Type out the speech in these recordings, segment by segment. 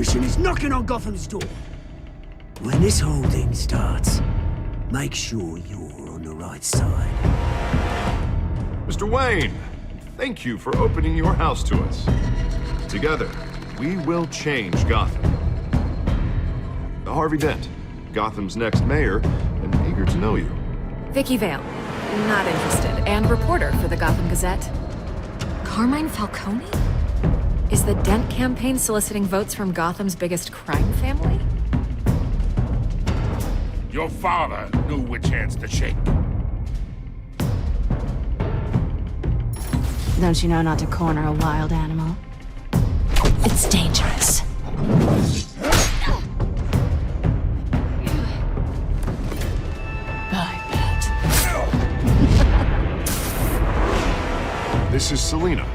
suspicion is knocking on Gotham's door. When this whole thing starts, make sure you're on the right side. Mr. Wayne, thank you for opening your house to us. Together, we will change Gotham. Harvey Dent, Gotham's next mayor, and eager to know you. Vicky Vale, not interested, and reporter for the Gotham Gazette. Carmine Falcone? Is the Dent campaign soliciting votes from Gotham's biggest crime family? Your father knew which hands to shake. Don't you know not to corner a wild animal? It's dangerous. I bet. This is Selina.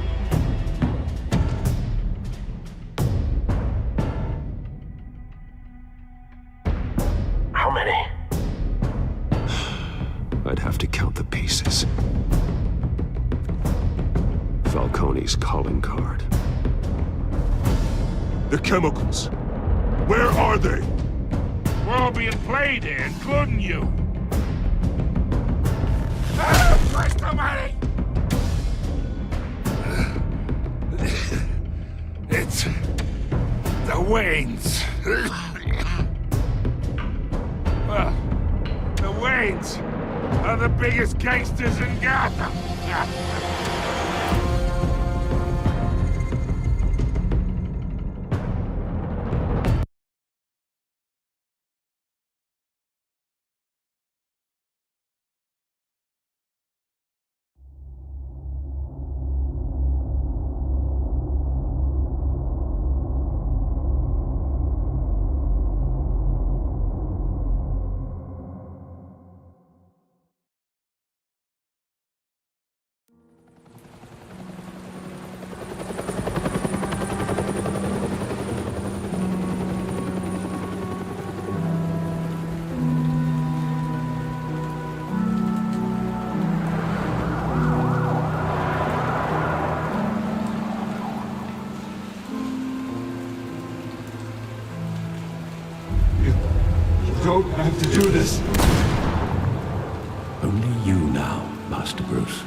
How many? I'd have to count the pieces. Falcone's calling card. The chemicals. Where are they? We're all being played here, including you. Where's the money? It's the Waynes. Well, the Waynes are the biggest gangsters in Gotham. Don't have to do this. Only you now, Master Bruce.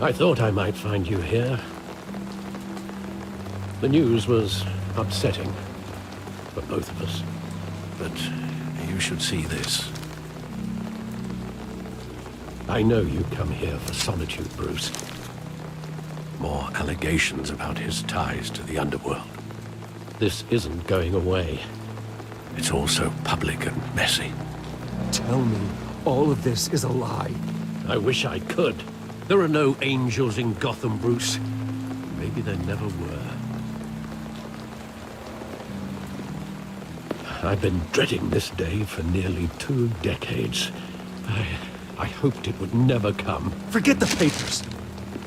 I thought I might find you here. The news was upsetting for both of us. But you should see this. I know you come here for solitude, Bruce. More allegations about his ties to the underworld. This isn't going away. It's also public and messy. Tell me, all of this is a lie. I wish I could. There are no angels in Gotham, Bruce. Maybe there never were. I've been dreading this day for nearly 2 decades. I hoped it would never come. Forget the papers.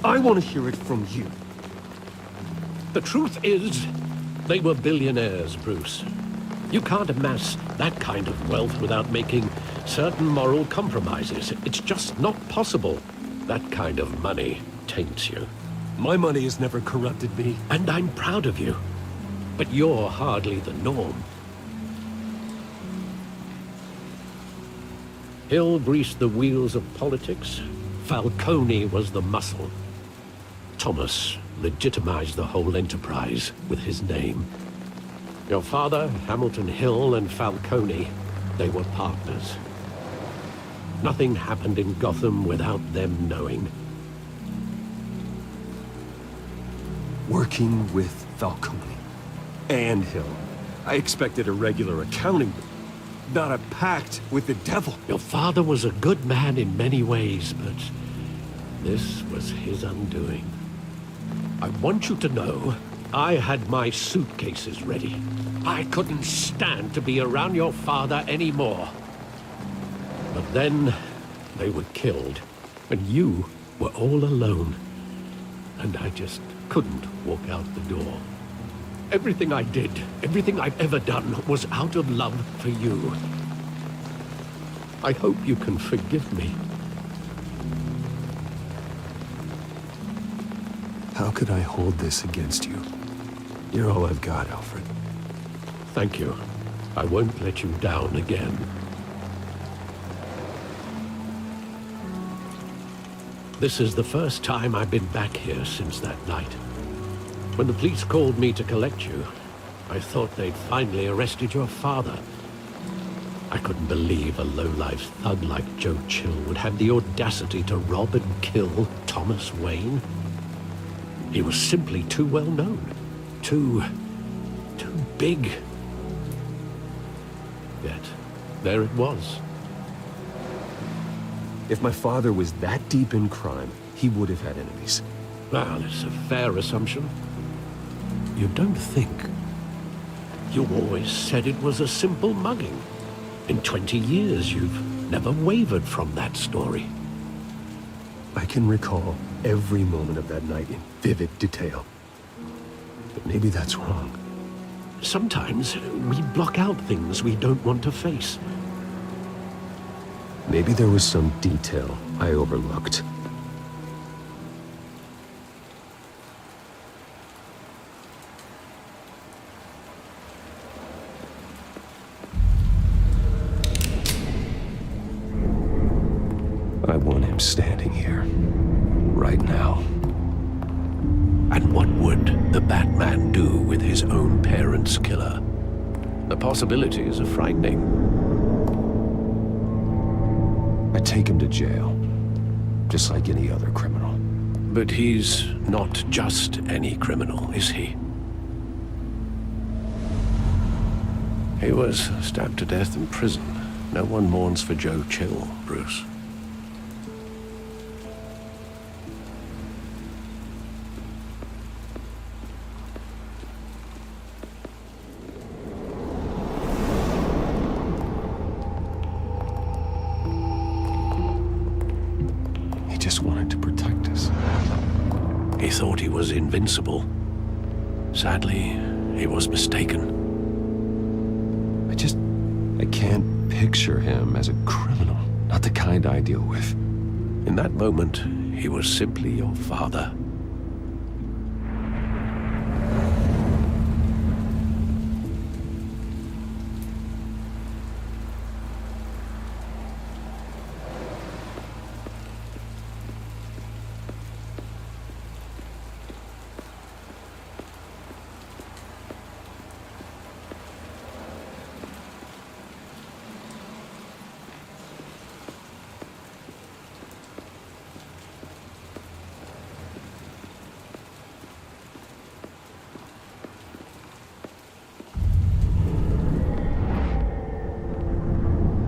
I want to hear it from you. The truth is, they were billionaires, Bruce. You can't amass that kind of wealth without making certain moral compromises. It's just not possible. That kind of money taints you. My money has never corrupted me. And I'm proud of you. But you're hardly the norm. Hill greased the wheels of politics. Falcone was the muscle. Thomas legitimized the whole enterprise with his name. Your father, Hamilton Hill, and Falcone, they were partners. Nothing happened in Gotham without them knowing. Working with Falcone and Hill. I expected a regular accounting, not a pact with the devil. Your father was a good man in many ways, but this was his undoing. I want you to know, I had my suitcases ready. I couldn't stand to be around your father anymore. But then, they were killed, and you were all alone. And I just couldn't walk out the door. Everything I did, everything I've ever done, was out of love for you. I hope you can forgive me. How could I hold this against you? You're all I've got, Alfred. Thank you. I won't let you down again. This is the first time I've been back here since that night. When the police called me to collect you, I thought they'd finally arrested your father. I couldn't believe a low-life thug like Joe Chill would have the audacity to rob and kill Thomas Wayne. He was simply too well known. Too big. Yet, there it was. If my father was that deep in crime, he would have had enemies. Well, it's a fair assumption. You don't think? You always said it was a simple mugging. In 20 years, you've never wavered from that story. I can recall every moment of that night in vivid detail. But maybe that's wrong. Sometimes we block out things we don't want to face. Maybe there was some detail I overlooked. I want him standing here, right now. And what would the Batman do with his own parents' killer? The possibilities are frightening. I take him to jail, just like any other criminal. But he's not just any criminal, is he? He was stabbed to death in prison. No one mourns for Joe Chill, Bruce. He just wanted to protect us. He thought he was invincible. Sadly, he was mistaken. I can't picture him as a criminal. Not the kind I deal with. In that moment, he was simply your father.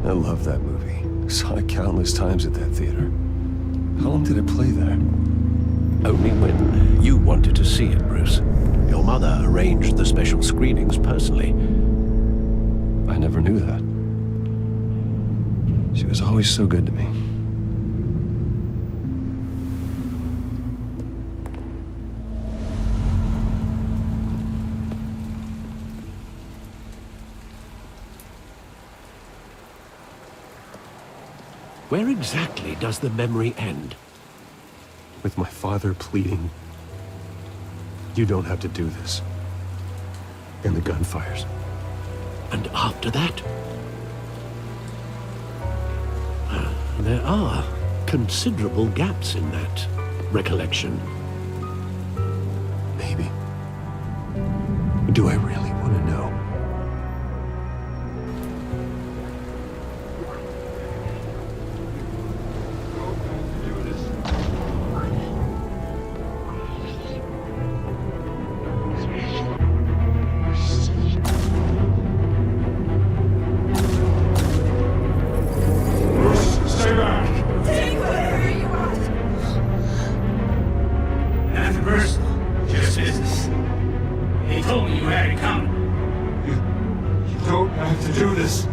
I love that movie. Saw it countless times at that theater. How long did it play there? Only when you wanted to see it, Bruce. Your mother arranged the special screenings personally. I never knew that. She was always so good to me. Where exactly does the memory end? With my father pleading, "You don't have to do this." And the gunfires. And after that? There are considerable gaps in that recollection. Maybe. Do I really want to know? Stay back! Take whatever you want. Nothing personal, just business. He told me you had it coming. You don't have to do this.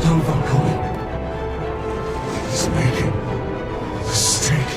Don't Falcone. Please make a mistake.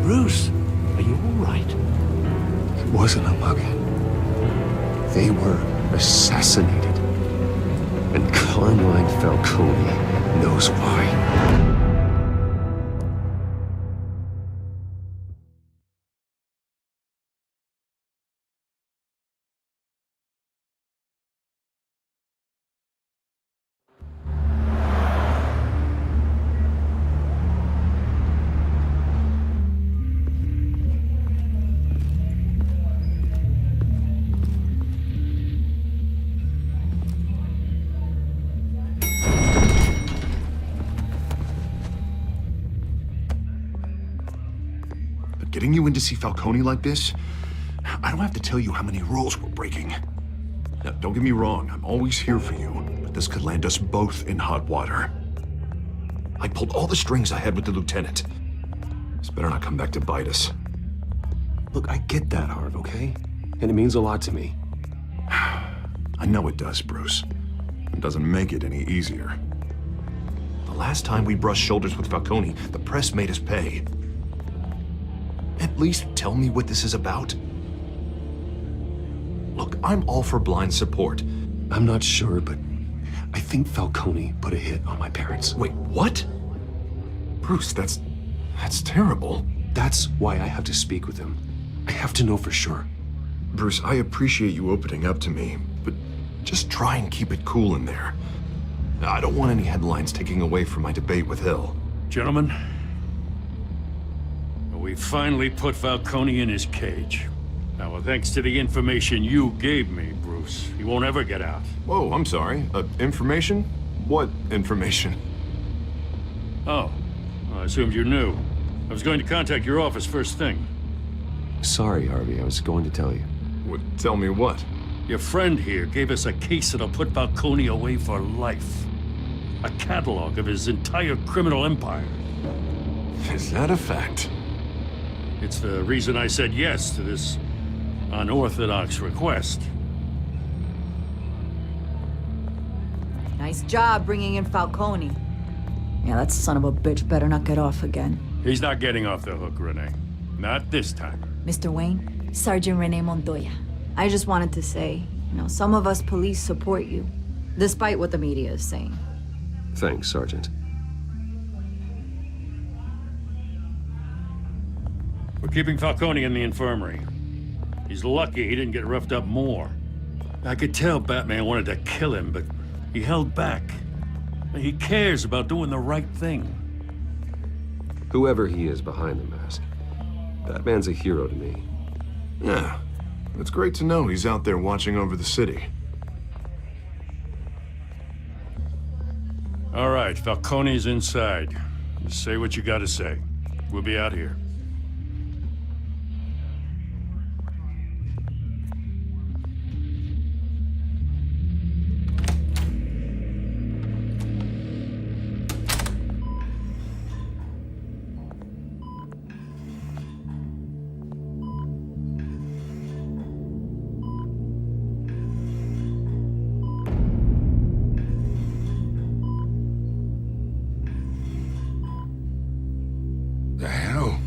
Bruce, are you all right? It wasn't a mug. They were assassinated. And Carmine Falcone knows why. Getting you in to see Falcone like this? I don't have to tell you how many rules we're breaking. Now, don't get me wrong, I'm always here for you, but this could land us both in hot water. I pulled all the strings I had with the lieutenant. This better not come back to bite us. Look, I get that, Harv, okay? And it means a lot to me. I know it does, Bruce. It doesn't make it any easier. The last time we brushed shoulders with Falcone, the press made us pay. At least tell me what this is about. Look, I'm all for blind support. I'm not sure, but I think Falcone put a hit on my parents. Wait, what? Bruce, that's terrible. That's why I have to speak with him. I have to know for sure. Bruce, I appreciate you opening up to me, but just try and keep it cool in there. I don't want any headlines taking away from my debate with Hill. Gentlemen, we finally put Falcone in his cage. Now, well, thanks to the information you gave me, Bruce, he won't ever get out. Whoa, I'm sorry. Information? What information? Oh, well, I assumed you knew. I was going to contact your office first thing. Sorry, Harvey, I was going to tell you. Tell me what? Your friend here gave us a case that'll put Falcone away for life. A catalog of his entire criminal empire. Is that a fact? It's the reason I said yes to this unorthodox request. Nice job bringing in Falcone. Yeah, that son of a bitch better not get off again. He's not getting off the hook, Renee. Not this time. Mr. Wayne, Sergeant Renee Montoya. I just wanted to say, some of us police support you, despite what the media is saying. Thanks, Sergeant. We're keeping Falcone in the infirmary. He's lucky he didn't get roughed up more. I could tell Batman wanted to kill him, but he held back. He cares about doing the right thing. Whoever he is behind the mask, Batman's a hero to me. Yeah, it's great to know he's out there watching over the city. All right, Falcone's inside. Just say what you gotta say. We'll be out here. The hell?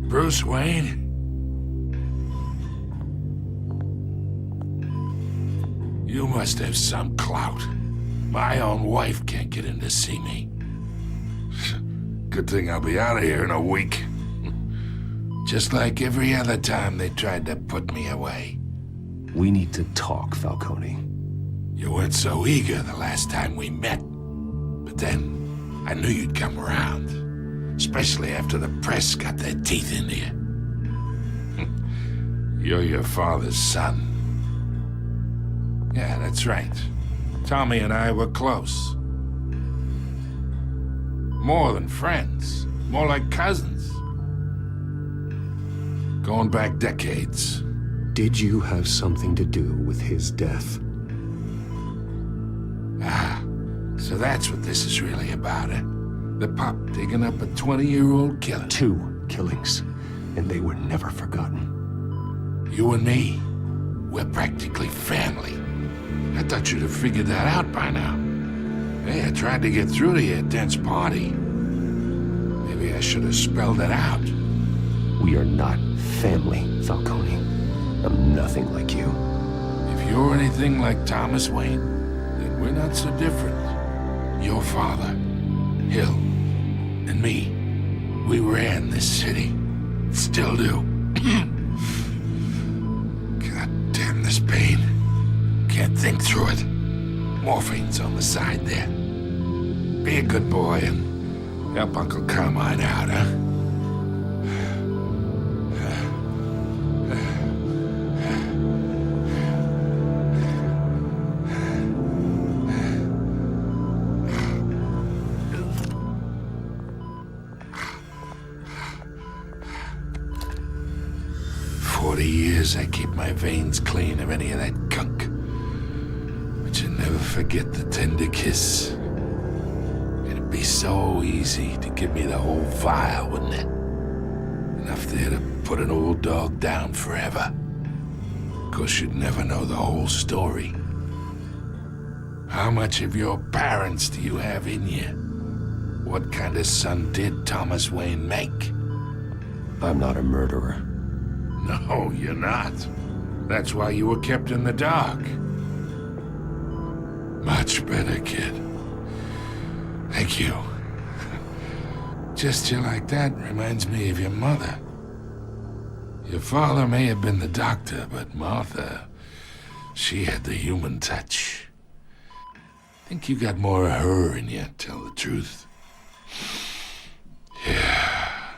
Bruce Wayne? You must have some clout. My own wife can't get in to see me. Good thing I'll be out of here in a week. Just like every other time they tried to put me away. We need to talk, Falcone. You weren't so eager the last time we met. But then, I knew you'd come around. Especially after the press got their teeth into you. You're your father's son. Yeah, that's right. Tommy and I were close. More than friends. More like cousins. Going back decades. Did you have something to do with his death? Ah, so that's what this is really about, eh? The pup digging up a 20-year-old killer. 2 killings, and they were never forgotten. You and me, we're practically family. I thought you'd have figured that out by now. Hey, I tried to get through to you at Dent's party. Maybe I should have spelled it out. We are not family, Falcone. I'm nothing like you. If you're anything like Thomas Wayne, then we're not so different. Your father, Hill, and me, we ran this city. Still do. God damn this pain. Can't think through it. Morphine's on the side there. Be a good boy and help Uncle Carmine out, huh? 40 years I keep my veins clean of any of that gunk. But you never forget the tender kiss. It'd be so easy to give me the whole vial, wouldn't it? Enough there to put an old dog down forever. Of course, you'd never know the whole story. How much of your parents do you have in you? What kind of son did Thomas Wayne make? I'm not a murderer. No, you're not. That's why you were kept in the dark. Much better, kid. Thank you. Gesture like that reminds me of your mother. Your father may have been the doctor, but Martha, she had the human touch. I think you got more of her in you, tell the truth. Yeah.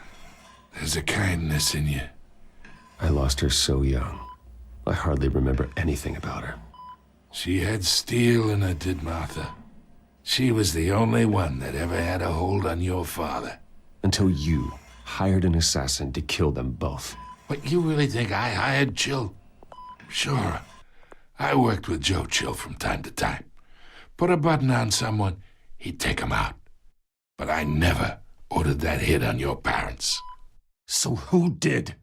There's a kindness in you. I lost her so young. I hardly remember anything about her. She had steel in her, did Martha. She was the only one that ever had a hold on your father. Until you hired an assassin to kill them both. What, you really think I hired Chill? Sure. I worked with Joe Chill from time to time. Put a button on someone, he'd take him out. But I never ordered that hit on your parents. So who did?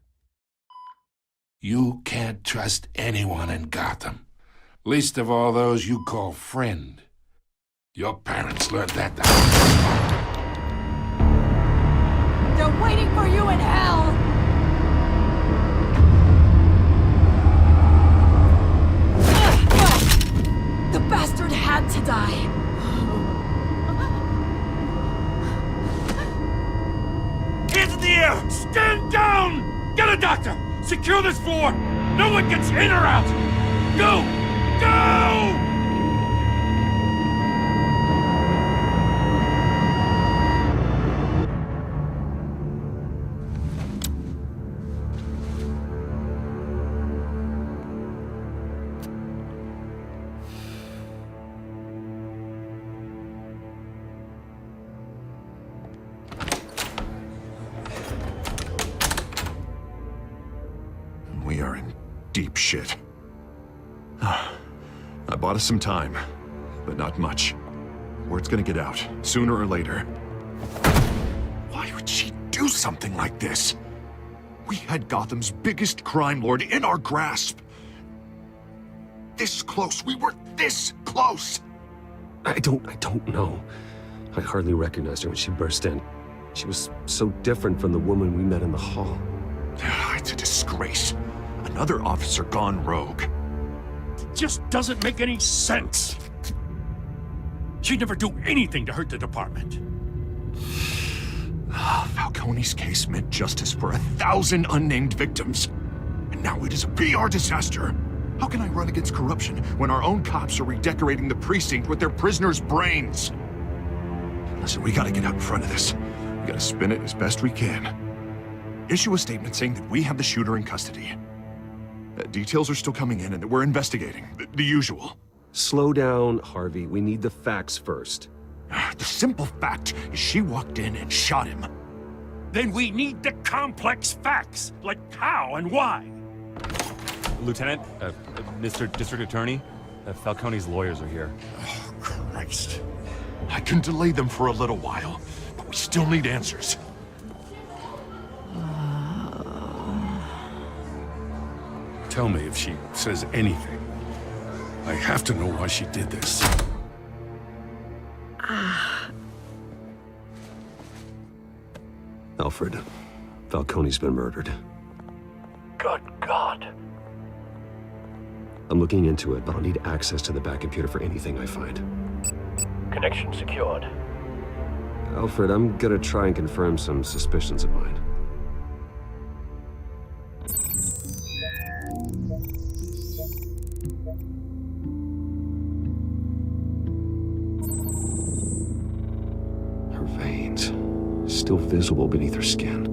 You can't trust anyone in Gotham. Least of all those you call friend. Your parents learned that the They're waiting for you in hell! The bastard had to die. Hands in the air! Stand down! Get a doctor! Secure this floor! No one gets in or out! Go! Go! We are in deep shit. I bought us some time, but not much. Word's gonna get out, sooner or later. Why would she do something like this? We had Gotham's biggest crime lord in our grasp. This close, we were this close! I don't know. I hardly recognized her when she burst in. She was so different from the woman we met in the hall. It's a disgrace. Another officer gone rogue. It just doesn't make any sense. She'd never do anything to hurt the department. Falcone's case meant justice for 1,000 unnamed victims. And now it is a PR disaster. How can I run against corruption when our own cops are redecorating the precinct with their prisoners' brains? Listen, we gotta get out in front of this. We gotta spin it as best we can. Issue a statement saying that we have the shooter in custody. Details are still coming in and that we're investigating. The usual. Slow down, Harvey. We need the facts first. The simple fact is she walked in and shot him. Then we need the complex facts, like how and why. Lieutenant, Mr. District Attorney, Falcone's lawyers are here. Oh, Christ. I can delay them for a little while, but we still need answers. Tell me if she says anything. I have to know why she did this. Alfred, Falcone's been murdered. Good God. I'm looking into it, but I'll need access to the back computer for anything I find. Connection secured. Alfred, I'm gonna try and confirm some suspicions of mine. Her veins, still visible beneath her skin.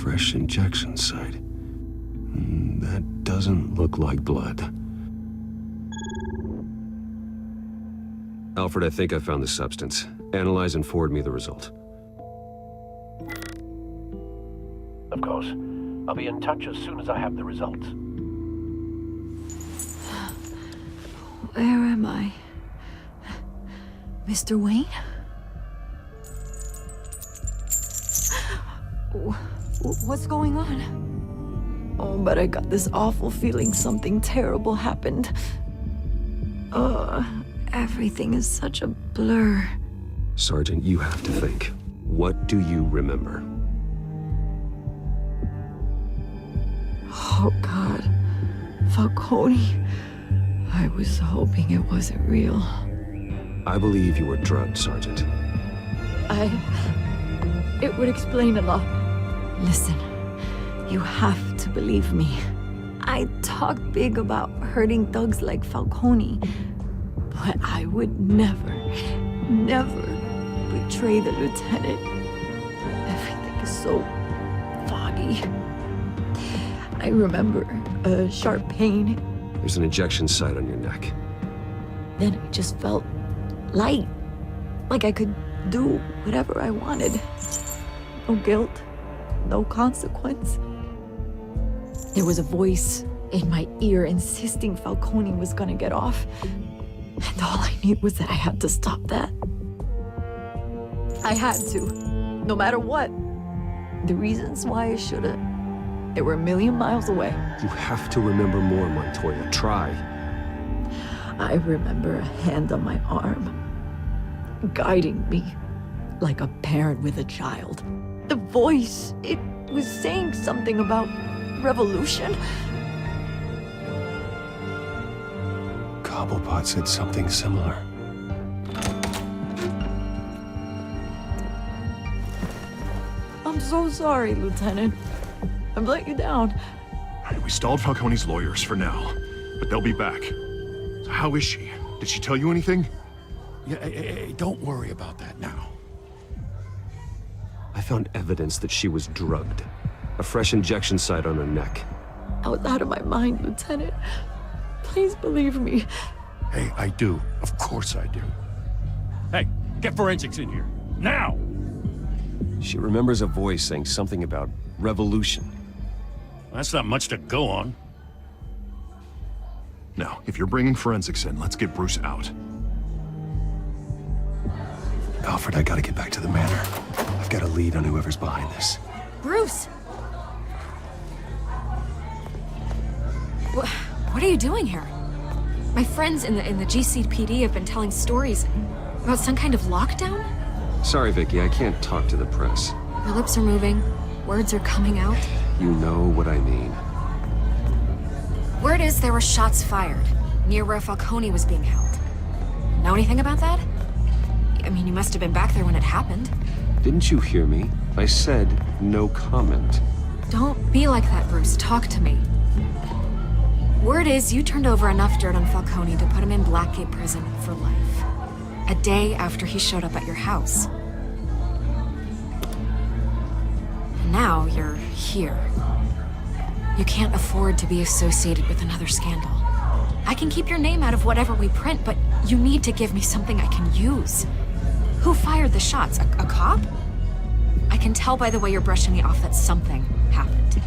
Fresh injection site. That doesn't look like blood. Alfred, I think I found the substance. Analyze and forward me the result. Of course. I'll be in touch as soon as I have the results. Where am I? Mr. Wayne? What's going on? Oh, but I got this awful feeling something terrible happened. Everything is such a blur. Sergeant, you have to think. What do you remember? Oh, God. Falcone. I was hoping it wasn't real. I believe you were drugged, Sergeant. It would explain a lot. Listen, you have to believe me. I talk big about hurting thugs like Falcone, but I would never betray the lieutenant. Everything is so foggy. I remember a sharp pain. There's an injection site on your neck. Then I just felt light, like I could do whatever I wanted. No guilt, no consequence. There was a voice in my ear insisting Falcone was gonna get off. And all I knew was that I had to stop that. I had to, no matter what. The reasons why I should've, they were a million miles away. You have to remember more, Montoya. Try. I remember a hand on my arm, guiding me like a parent with a child. The voice, it was saying something about revolution. Cobblepot said something similar. I'm so sorry, Lieutenant. I've let you down. We stalled Falcone's lawyers for now, but they'll be back. So how is she? Did she tell you anything? Yeah, hey, don't worry about that now. I found evidence that she was drugged. A fresh injection site on her neck. I was out of my mind, Lieutenant. Please believe me. Hey, I do. Of course I do. Hey, get forensics in here. Now! She remembers a voice saying something about revolution. That's not much to go on. Now, if you're bringing forensics in, let's get Bruce out. Alfred, I gotta get back to the manor. I've got a lead on whoever's behind this. Bruce! What are you doing here? My friends in the GCPD have been telling stories about some kind of lockdown? Sorry, Vicky, I can't talk to the press. Your lips are moving, words are coming out. You know what I mean. Word is there were shots fired near where Falcone was being held. Know anything about that? I mean, you must have been back there when it happened. Didn't you hear me? I said no comment. Don't be like that, Bruce. Talk to me. Word is you turned over enough dirt on Falcone to put him in Blackgate Prison for life. A day after he showed up at your house. And now you're here. You can't afford to be associated with another scandal. I can keep your name out of whatever we print, but you need to give me something I can use. Who fired the shots? A cop? I can tell by the way you're brushing me off that something happened.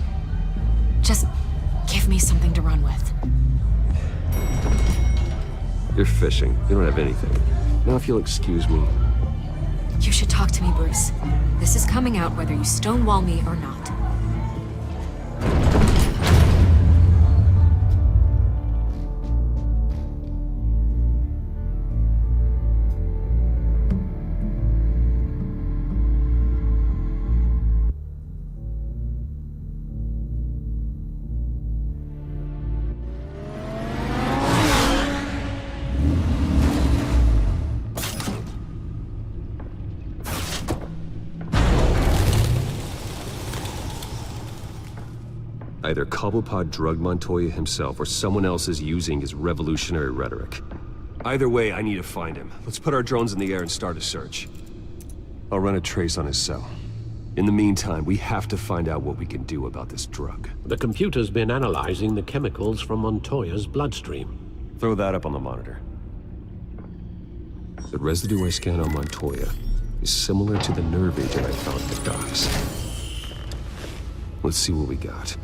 Just give me something to run with. You're fishing. You don't have anything. Now, if you'll excuse me. You should talk to me, Bruce. This is coming out whether you stonewall me or not. Either Cobblepot drugged Montoya himself, or someone else is using his revolutionary rhetoric. Either way, I need to find him. Let's put our drones in the air and start a search. I'll run a trace on his cell. In the meantime, we have to find out what we can do about this drug. The computer's been analyzing the chemicals from Montoya's bloodstream. Throw that up on the monitor. The residue I scanned on Montoya is similar to the nerve agent I found at the docks. Let's see what we got.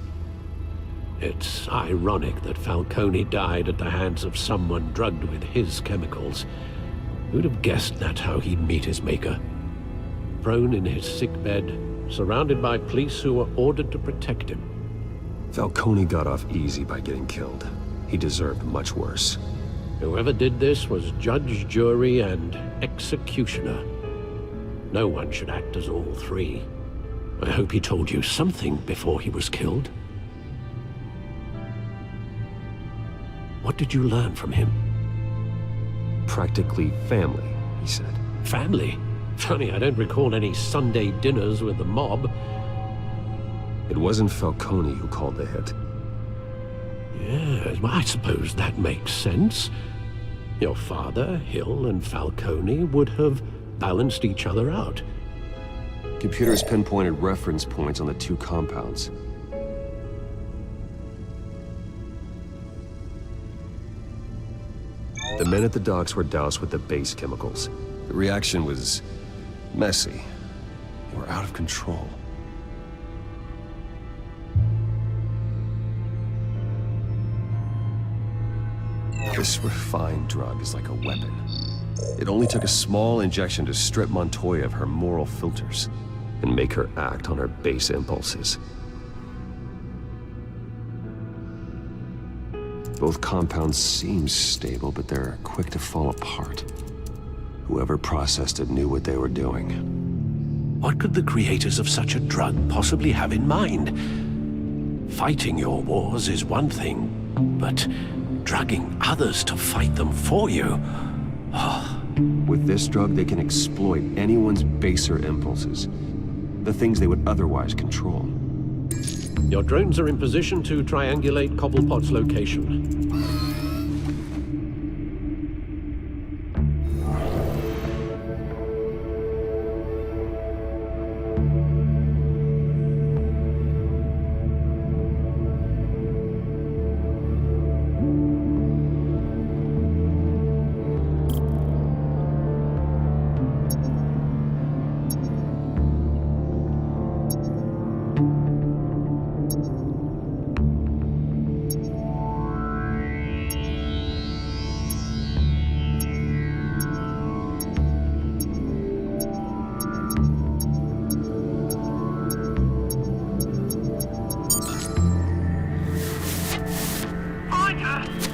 It's ironic that Falcone died at the hands of someone drugged with his chemicals. Who'd have guessed that's how he'd meet his maker? Prone in his sickbed, surrounded by police who were ordered to protect him. Falcone got off easy by getting killed. He deserved much worse. Whoever did this was judge, jury, and executioner. No one should act as all three. I hope he told you something before he was killed. What did you learn from him? Practically family, he said. Family? Funny, I don't recall any Sunday dinners with the mob. It wasn't Falcone who called the hit. Yes, well, I suppose that makes sense. Your father, Hill, and Falcone would have balanced each other out. Computers pinpointed reference points on the two compounds. The men at the docks were doused with the base chemicals. The reaction was messy. They were out of control. This refined drug is like a weapon. It only took a small injection to strip Montoya of her moral filters and make her act on her base impulses. Both compounds seem stable, but they're quick to fall apart. Whoever processed it knew what they were doing. What could the creators of such a drug possibly have in mind? Fighting your wars is one thing, but drugging others to fight them for you? With this drug, they can exploit anyone's baser impulses. The things they would otherwise control. Your drones are in position to triangulate Cobblepot's location.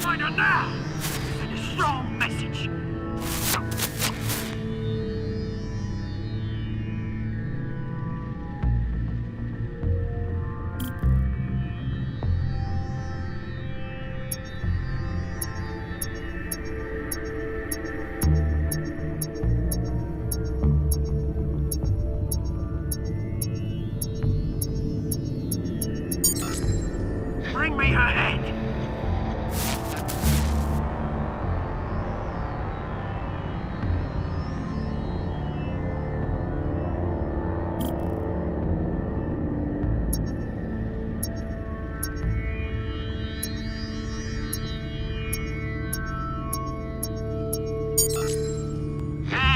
Find her now! Send a strong message. Bring me her head!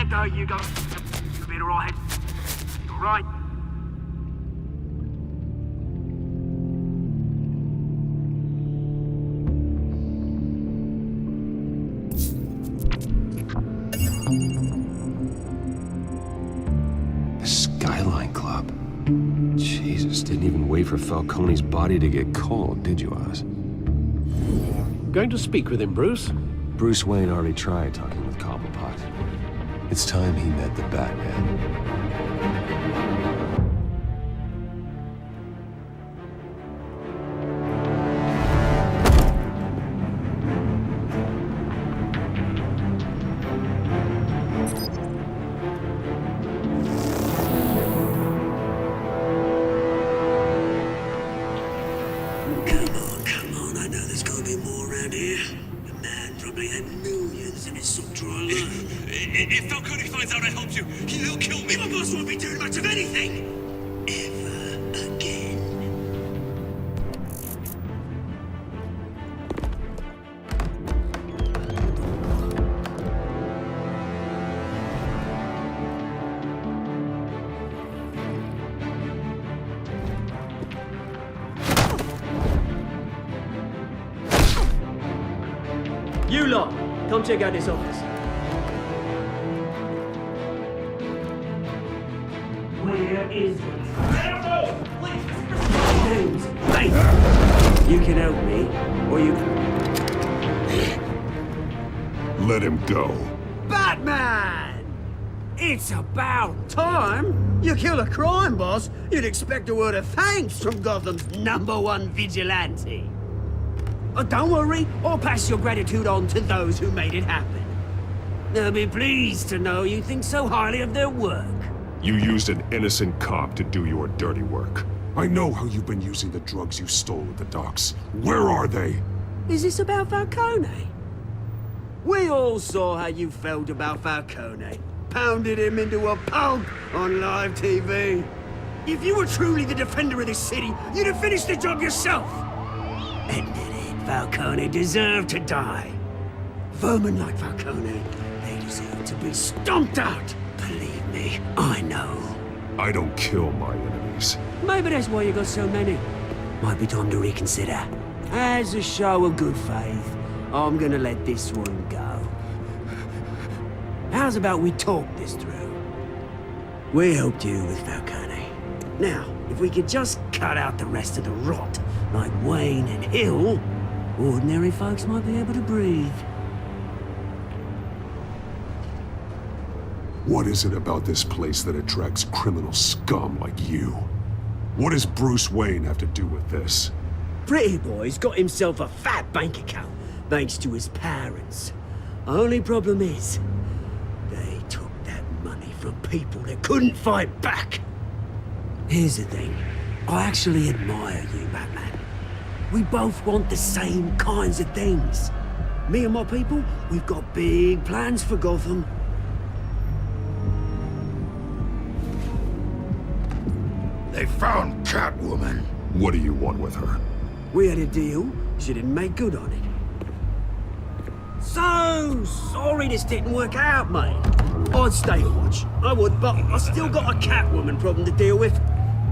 There you go. You'll be alright. Alright. The Skyline Club. Jesus, didn't even wait for Falcone's body to get cold, did you, Oz? Going to speak with him, Bruce? Bruce Wayne already tried talking with Cobblepot. It's time he met the Batman. If Falcone finds out I helped you, he'll kill me. My boss won't be doing much of anything. Ever again. You lot, come check out this office. Where is it? James, wait! You can help me, or you can... Let him go. Batman! It's about time! You kill a crime boss, you'd expect a word of thanks from Gotham's #1 vigilante. Oh, don't worry, I'll pass your gratitude on to those who made it happen. They'll be pleased to know you think so highly of their work. You used an innocent cop to do your dirty work. I know how you've been using the drugs you stole at the docks. Where are they? Is this about Falcone? We all saw how you felt about Falcone. Pounded him into a pulp on live TV. If you were truly the defender of this city, you'd have finished the job yourself. Admit it, Falcone deserved to die. Vermin like Falcone, they deserve to be stomped out. Believe me, I know. I don't kill my enemies. Maybe that's why you got so many. Might be time to reconsider. As a show of good faith, I'm gonna let this one go. How's about we talk this through? We helped you with Falcone. Now, if we could just cut out the rest of the rot, like Wayne and Hill, ordinary folks might be able to breathe. What is it about this place that attracts criminal scum like you? What does Bruce Wayne have to do with this? Pretty Boy's got himself a fat bank account, thanks to his parents. Only problem is, they took that money from people that couldn't fight back. Here's the thing, I actually admire you, Batman. We both want the same kinds of things. Me and my people, we've got big plans for Gotham. They found Catwoman. What do you want with her? We had a deal, she didn't make good on it. So sorry this didn't work out, mate. I'd stay a watch, I would, but I still got a Catwoman problem to deal with.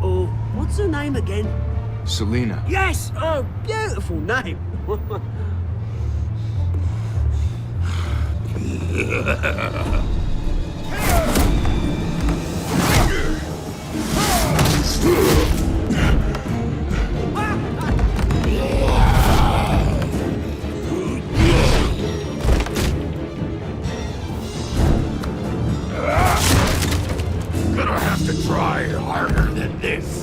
Or, what's her name again? Selina. Yes! Oh, beautiful name. Gonna have to try harder than this.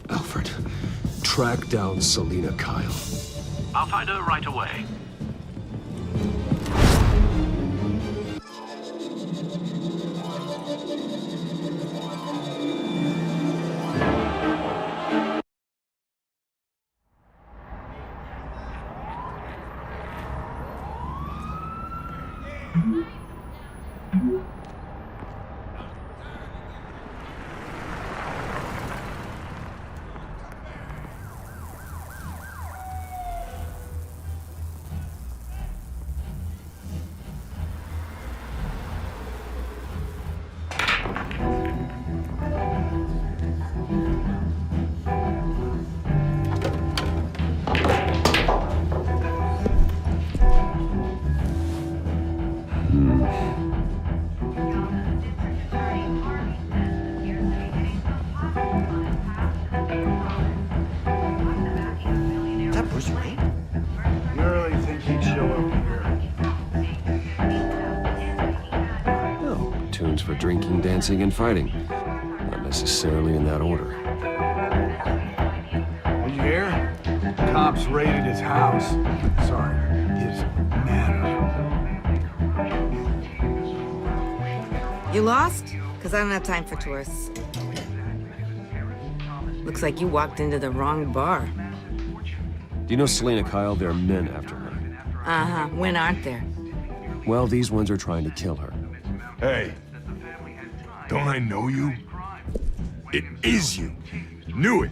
Alfred, track down Selina Kyle. I'll find her right away. drinking, dancing, and fighting. Not necessarily in that order. Did you hear? Cops raided his house. Sorry, his manor. You lost? Because I don't have time for tourists. Looks like you walked into the wrong bar. Do you know Selena Kyle? There are men after her. Uh-huh. When aren't there? Well, these ones are trying to kill her. Hey, don't I know you? It is you. Knew it.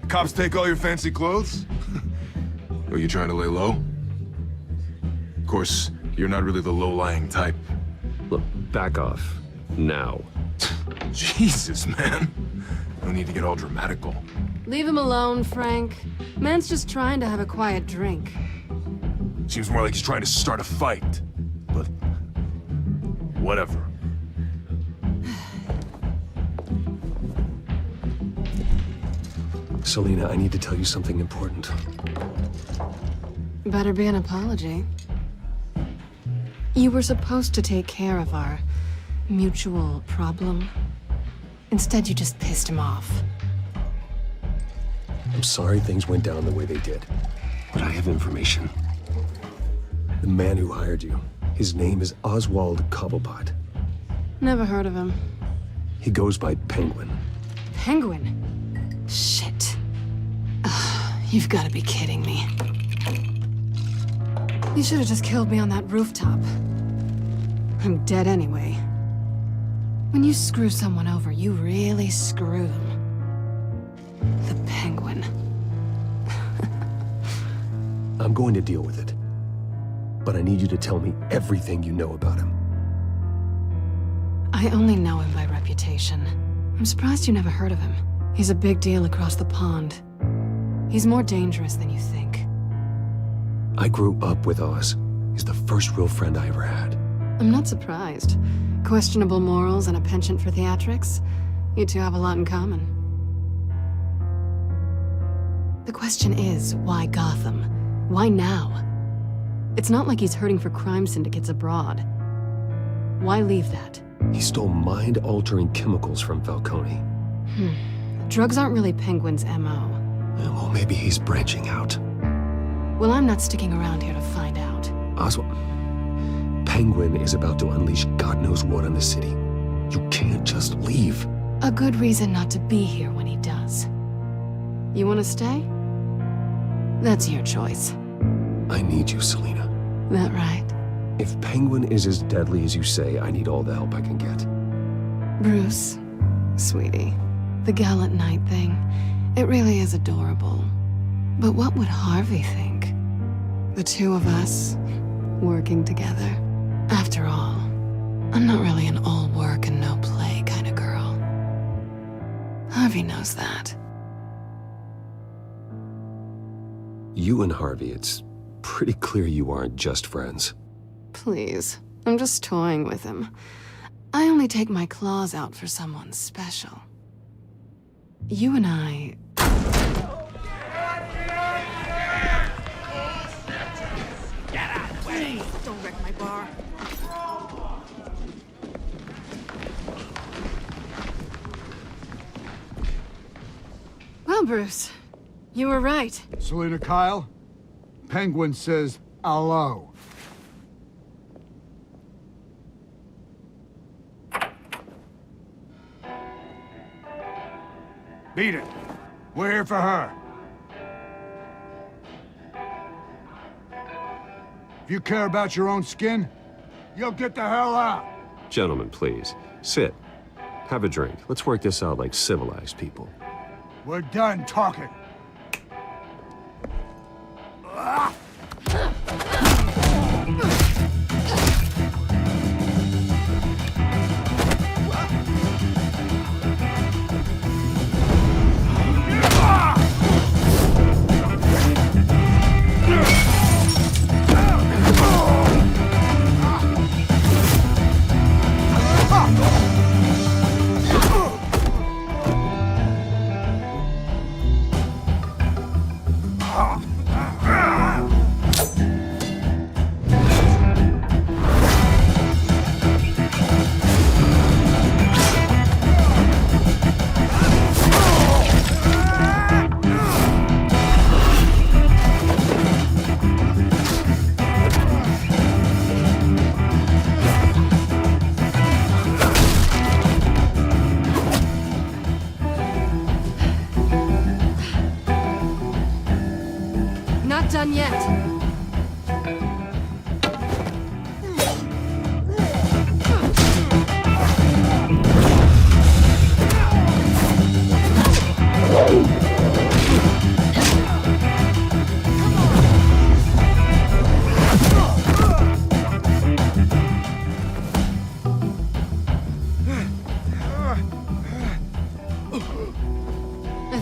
Cops take all your fancy clothes? Are you trying to lay low? Of course, you're not really the low-lying type. Look, back off. Now. Jesus, man. No need to get all dramatical. Leave him alone, Frank. Man's just trying to have a quiet drink. Seems more like he's trying to start a fight. But... whatever. Selena, I need to tell you something important. Better be an apology. You were supposed to take care of our mutual problem. Instead, you just pissed him off. I'm sorry things went down the way they did, but I have information. The man who hired you, his name is Oswald Cobblepot. Never heard of him. He goes by Penguin. Penguin? Shit. Ugh, you've got to be kidding me. You should have just killed me on that rooftop. I'm dead anyway. When you screw someone over, you really screw them. The Penguin. I'm going to deal with it. But I need you to tell me everything you know about him. I only know him by reputation. I'm surprised you never heard of him. He's a big deal across the pond. He's more dangerous than you think. I grew up with Oz. He's the first real friend I ever had. I'm not surprised. Questionable morals and a penchant for theatrics. You two have a lot in common. The question is, why Gotham? Why now? It's not like he's hurting for crime syndicates abroad. Why leave that? He stole mind-altering chemicals from Falcone. Drugs aren't really Penguin's M.O. Well, maybe he's branching out. Well, I'm not sticking around here to find out. Oswald, Penguin is about to unleash God knows what on the city. You can't just leave. A good reason not to be here when he does. You want to stay? That's your choice. I need you, Selena. That right? If Penguin is as deadly as you say, I need all the help I can get. Bruce, sweetie, the gallant knight thing, it really is adorable. But what would Harvey think? The two of us, working together. After all, I'm not really an all work and no play kind of girl. Harvey knows that. You and Harvey, it's pretty clear you aren't just friends. Please, I'm just toying with him. I only take my claws out for someone special. You and I... Get out of the way! Don't wreck my bar. Well, Bruce, you were right. Selena Kyle, Penguin says hello. Beat it. We're here for her. If you care about your own skin, you'll get the hell out. Gentlemen, please. Sit. Have a drink. Let's work this out like civilized people. We're done talking.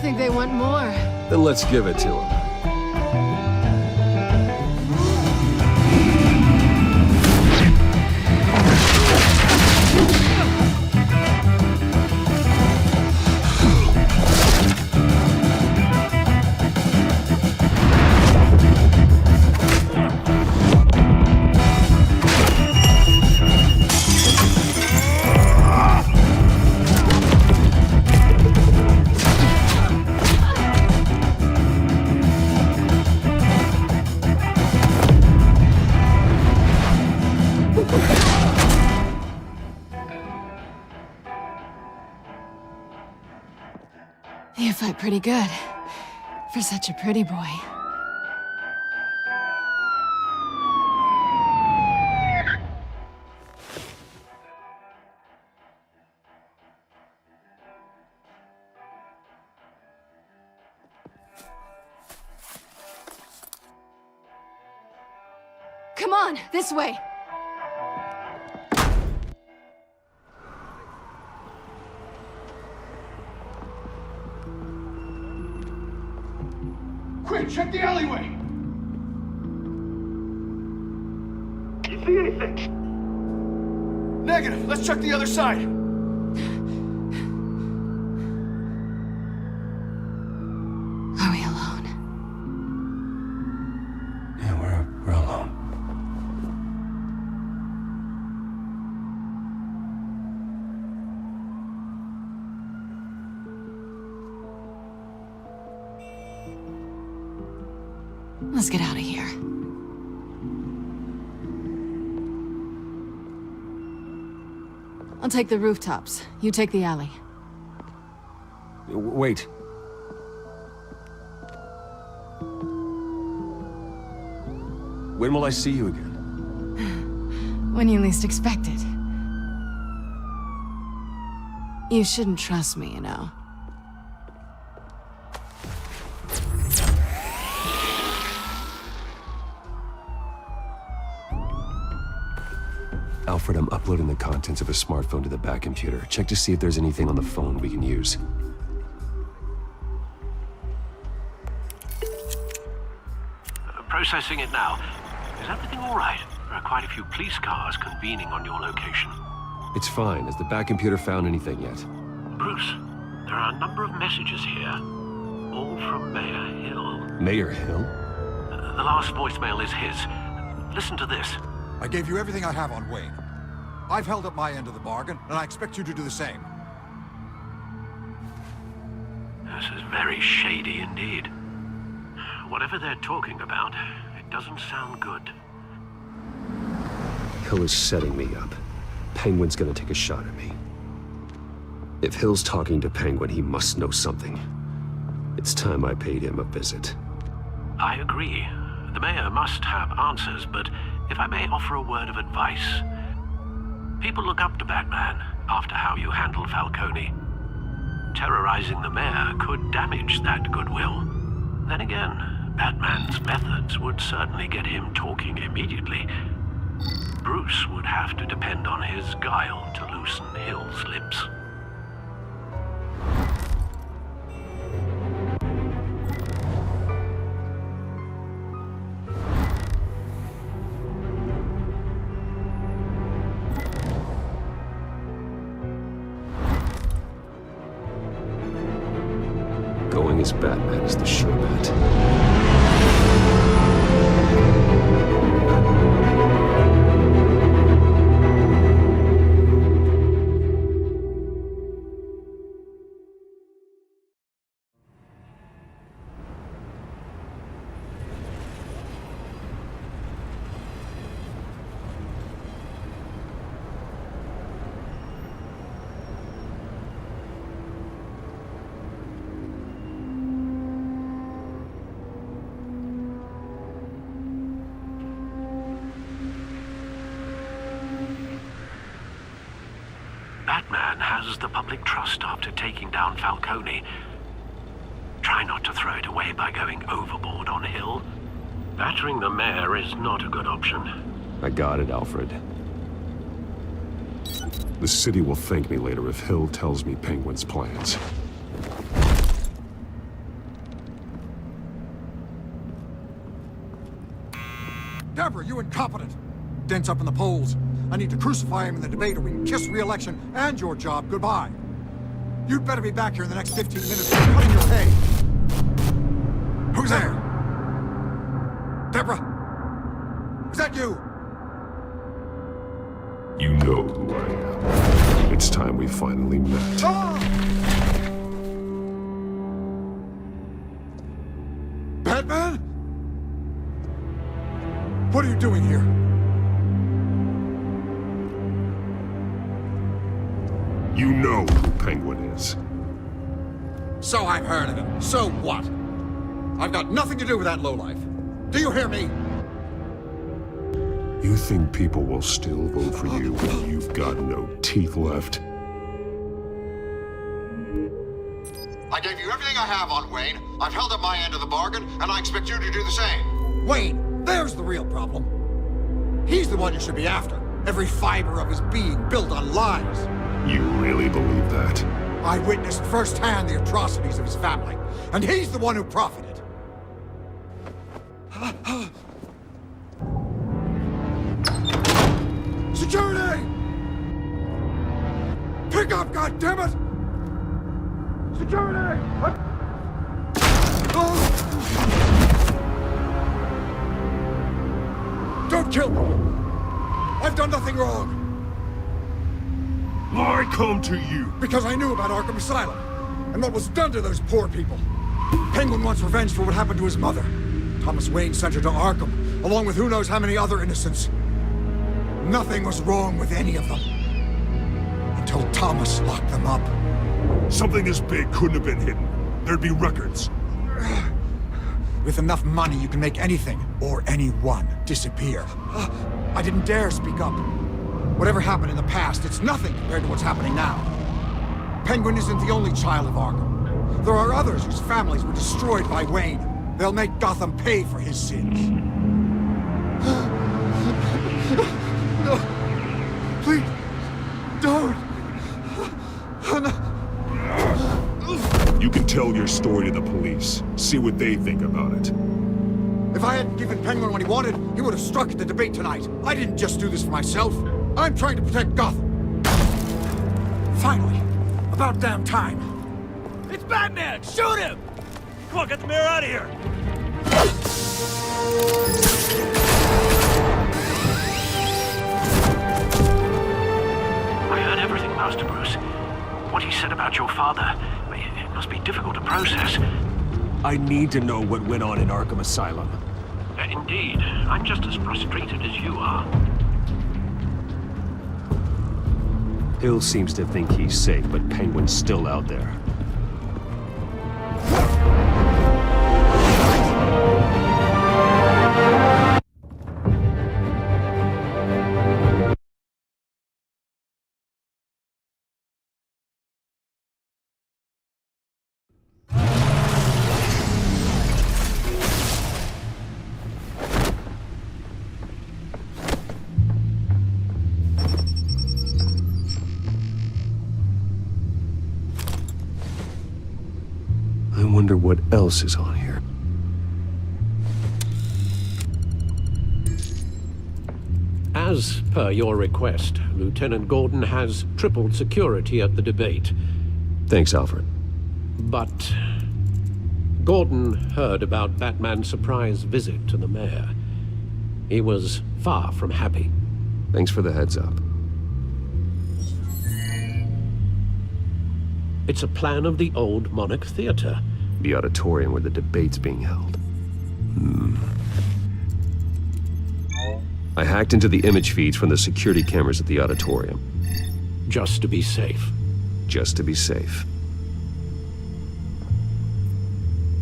think they want more. Then let's give it to them. You fight pretty good. For such a pretty boy. Come on, this way! Quick, check the alleyway! You see anything? Negative. Let's check the other side. Are we alone? Yeah, we're alone. Let's get out of here. I'll take the rooftops. You take the alley. Wait. When will I see you again? When you least expect it. You shouldn't trust me, you know. Alfred, I'm uploading the contents of a smartphone to the back computer. Check to see if there's anything on the phone we can use. Processing it now. Is everything all right? There are quite a few police cars convening on your location. It's fine. Has the back computer found anything yet? Bruce, there are a number of messages here. All from Mayor Hill. Mayor Hill? The last voicemail is his. Listen to this. I gave you everything I have on Wayne. I've held up my end of the bargain, and I expect you to do the same. This is very shady indeed. Whatever they're talking about, it doesn't sound good. Hill is setting me up. Penguin's gonna take a shot at me. If Hill's talking to Penguin, he must know something. It's time I paid him a visit. I agree. The mayor must have answers, but if I may offer a word of advice. People look up to Batman after how you handled Falcone. Terrorizing the mayor could damage that goodwill. Then again, Batman's methods would certainly get him talking immediately. Bruce would have to depend on his guile to loosen Hill's lips. Going as Batman is the sure bet. Batman has the public trust after taking down Falcone. Try not to throw it away by going overboard on Hill. Battering the mayor is not a good option. I got it, Alfred. The city will thank me later if Hill tells me Penguin's plans. Deborah, you incompetent! Dent's up in the polls. I need to crucify him in the debate or we can kiss re-election and your job goodbye. You'd better be back here in the next 15 minutes or I'm cutting your pay. Who's there? Deborah? Is that you? You know who I am. It's time we finally met. Batman? What are you doing here? You know who Penguin is. So I've heard of him. So what? I've got nothing to do with that lowlife. Do you hear me? You think people will still vote for you when you've got no teeth left? I gave you everything I have on Wayne. I've held up my end of the bargain, and I expect you to do the same. Wayne, there's the real problem. He's the one you should be after. Every fiber of his being built on lies. You really believe that? I witnessed firsthand the atrocities of his family, and he's the one who profited. Security! Pick up, goddammit! Security! Don't kill me! I've done nothing wrong! Why come to you? Because I knew about Arkham Asylum, and what was done to those poor people. Penguin wants revenge for what happened to his mother. Thomas Wayne sent her to Arkham, along with who knows how many other innocents. Nothing was wrong with any of them. Until Thomas locked them up. Something this big couldn't have been hidden. There'd be records. With enough money, you can make anything, or anyone, disappear. I didn't dare speak up. Whatever happened in the past, it's nothing compared to what's happening now. Penguin isn't the only child of Arkham. There are others whose families were destroyed by Wayne. They'll make Gotham pay for his sins. No. Please. Don't. You can tell your story to the police. See what they think about it. If I hadn't given Penguin what he wanted, he would have struck at the debate tonight. I didn't just do this for myself. I'm trying to protect Gotham. Finally. About damn time. It's Batman! Shoot him! Come on, get the mayor out of here! I heard everything, Master Bruce. What he said about your father, it must be difficult to process. I need to know what went on in Arkham Asylum. Indeed. I'm just as frustrated as you are. Hill seems to think he's safe, but Penguin's still out there. I wonder what else is on here. As per your request, Lieutenant Gordon has tripled security at the debate. Thanks, Alfred. But Gordon heard about Batman's surprise visit to the mayor. He was far from happy. Thanks for the heads up. It's a plan of the old Monarch Theater. The auditorium where the debate's being held. I hacked into the image feeds from the security cameras at the auditorium. Just to be safe. Just to be safe.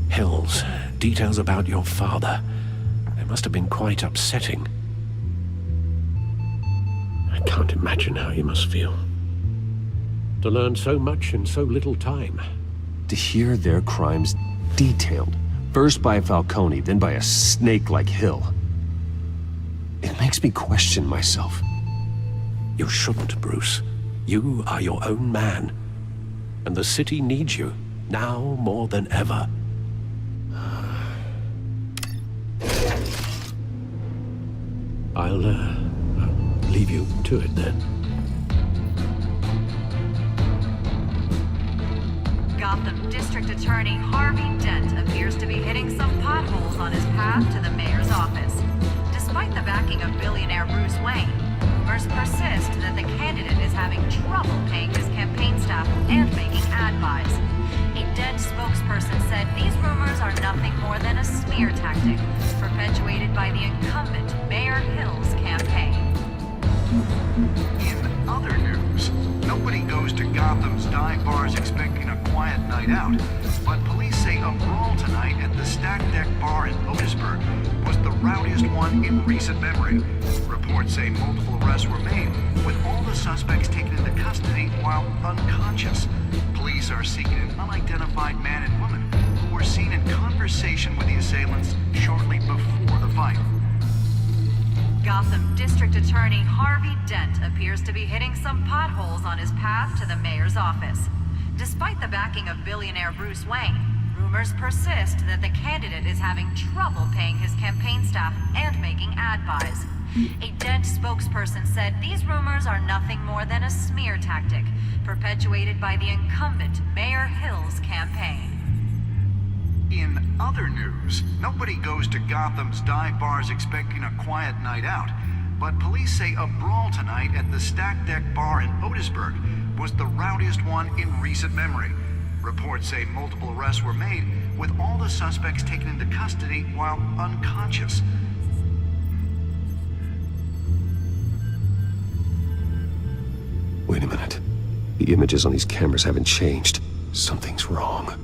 Hills, details about your father. They must have been quite upsetting. I can't imagine how you must feel. To learn so much in so little time. To hear their crimes detailed, first by Falcone, then by a snake like Hill. It makes me question myself. You shouldn't, Bruce. You are your own man. And the city needs you, now more than ever. I'll leave you to it then. Gotham District Attorney Harvey Dent appears to be hitting some potholes on his path to the mayor's office. Despite the backing of billionaire Bruce Wayne, rumors persist that the candidate is having trouble paying his campaign staff and making ad buys. A Dent spokesperson said these rumors are nothing more than a smear tactic perpetuated by the incumbent Mayor Hill's campaign. In other news, nobody goes to Gotham's dive bars expecting a quiet night out, but police say a brawl tonight at the Stack Deck Bar in Otisburg was the rowdiest one in recent memory. Reports say multiple arrests were made, with all the suspects taken into custody while unconscious. Police are seeking an unidentified man and woman who were seen in conversation with the assailants shortly before the fight. Gotham District Attorney Harvey Dent appears to be hitting some potholes on his path to the mayor's office. Despite the backing of billionaire Bruce Wayne, rumors persist that the candidate is having trouble paying his campaign staff and making ad buys. A Dent spokesperson said these rumors are nothing more than a smear tactic perpetuated by the incumbent Mayor Hill's campaign. In other news, nobody goes to Gotham's dive bars expecting a quiet night out, but police say a brawl tonight at the Stack Deck Bar in Otisburg was the rowdiest one in recent memory. Reports say multiple arrests were made, with all the suspects taken into custody while unconscious. Wait a minute. The images on these cameras haven't changed. Something's wrong.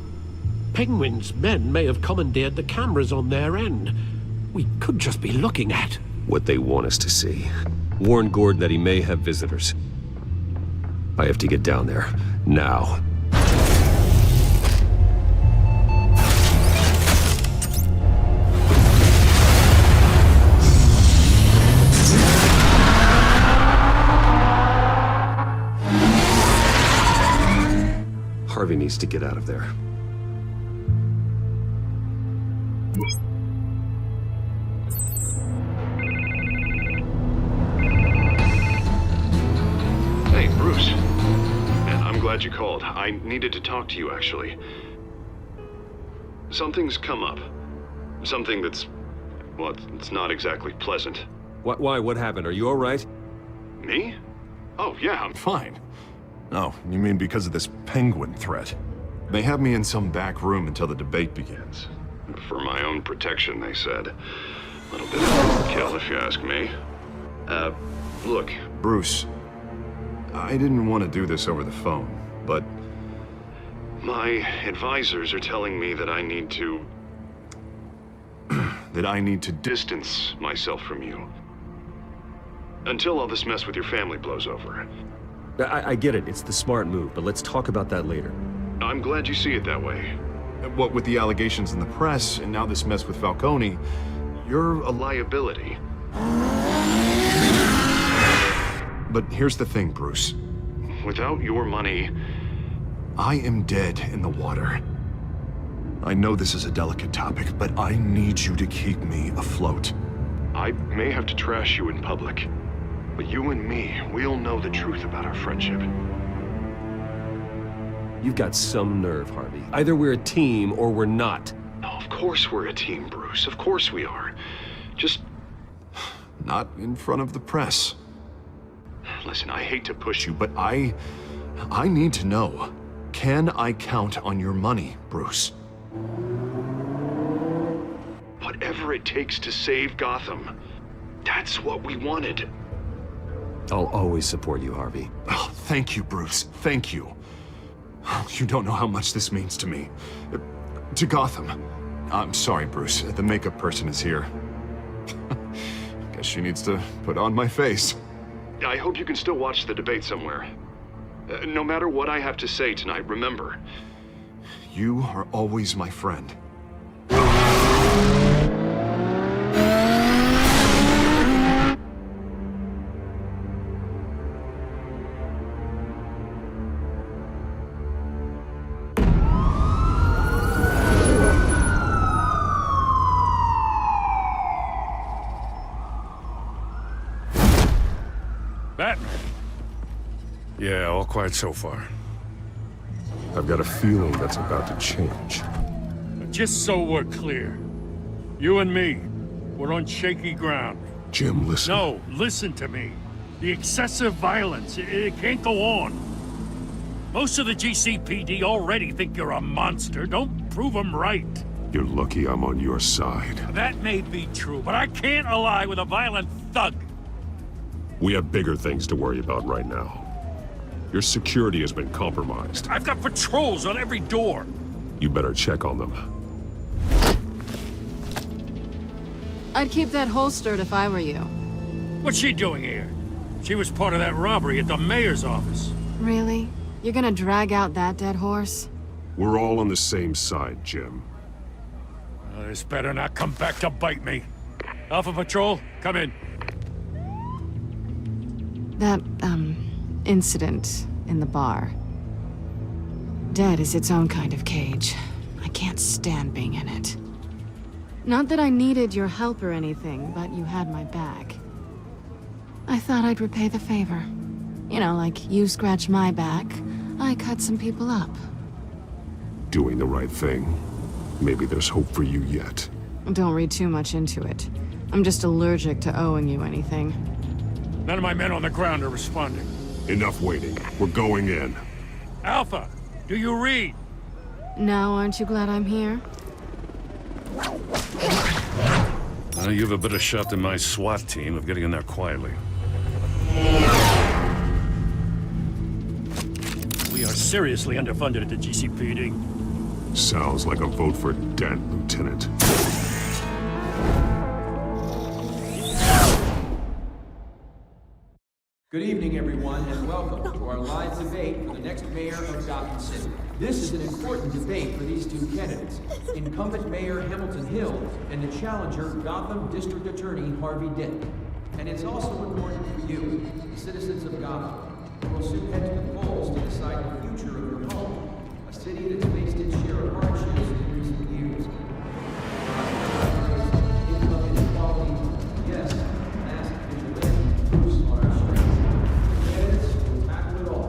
Penguin's men may have commandeered the cameras on their end. We could just be looking at what they want us to see. Warn Gordon that he may have visitors. I have to get down there, now. Harvey needs to get out of there. Hey, Bruce. Man, I'm glad you called. I needed to talk to you, actually. Something's come up. Something that's... well, it's not exactly pleasant. Why? What happened? Are you all right? Me? Oh, yeah, I'm fine. Oh, you mean because of this penguin threat? They have me in some back room until the debate begins. For my own protection, they said. A little bit of overkill, if you ask me. Look, Bruce, I didn't want to do this over the phone, but my advisors are telling me that I need to... that I need to distance myself from you. Until all this mess with your family blows over. I get it. It's the smart move, but let's talk about that later. I'm glad you see it that way. What with the allegations in the press, and now this mess with Falcone, you're a liability. But here's the thing, Bruce. Without your money, I am dead in the water. I know this is a delicate topic, but I need you to keep me afloat. I may have to trash you in public, but you and me, we'll know the truth about our friendship. You've got some nerve, Harvey. Either we're a team or we're not. No, of course we're a team, Bruce. Of course we are. Just... not in front of the press. Listen, I hate to push you, but I need to know. Can I count on your money, Bruce? Whatever it takes to save Gotham. That's what we wanted. I'll always support you, Harvey. Oh, thank you, Bruce. Thank you. You don't know how much this means to me. To Gotham. I'm sorry, Bruce. The makeup person is here. Guess she needs to put on my face. I hope you can still watch the debate somewhere. No matter what I have to say tonight, remember, you are always my friend. All quiet so far. I've got a feeling that's about to change. Just so we're clear, you and me, we're on shaky ground. Jim, listen. No, listen to me. The excessive violence, it can't go on. Most of the GCPD already think you're a monster. Don't prove them right. You're lucky I'm on your side. That may be true, but I can't ally with a violent thug. We have bigger things to worry about right now. Your security has been compromised. I've got patrols on every door. You better check on them. I'd keep that holstered if I were you. What's she doing here? She was part of that robbery at the mayor's office. Really? You're gonna drag out that dead horse? We're all on the same side, Jim. This better not come back to bite me. Alpha Patrol, come in. That, incident in the bar. Dead is its own kind of cage. I can't stand being in it. Not that I needed your help or anything, but you had my back. I thought I'd repay the favor. You know, like you scratch my back, I cut some people up. Doing the right thing. Maybe there's hope for you yet. Don't read too much into it. I'm just allergic to owing you anything. None of my men on the ground are responding. Enough waiting. We're going in. Alpha, do you read? Now, aren't you glad I'm here? You have a better shot than my SWAT team of getting in there quietly. We are seriously underfunded at the GCPD. Sounds like a vote for Dent, Lieutenant. Good evening, everyone, and welcome to our live debate for the next mayor of Gotham City. This is an important debate for these two candidates, incumbent Mayor Hamilton Hill and the challenger, Gotham District Attorney Harvey Dent. And it's also important for you, the citizens of Gotham, who will soon head to the polls to decide the future of your home, a city that's faced its share of hardships in recent years. Income inequality, yes, mass vigilante proofs on our streets. Candidates will tackle it all.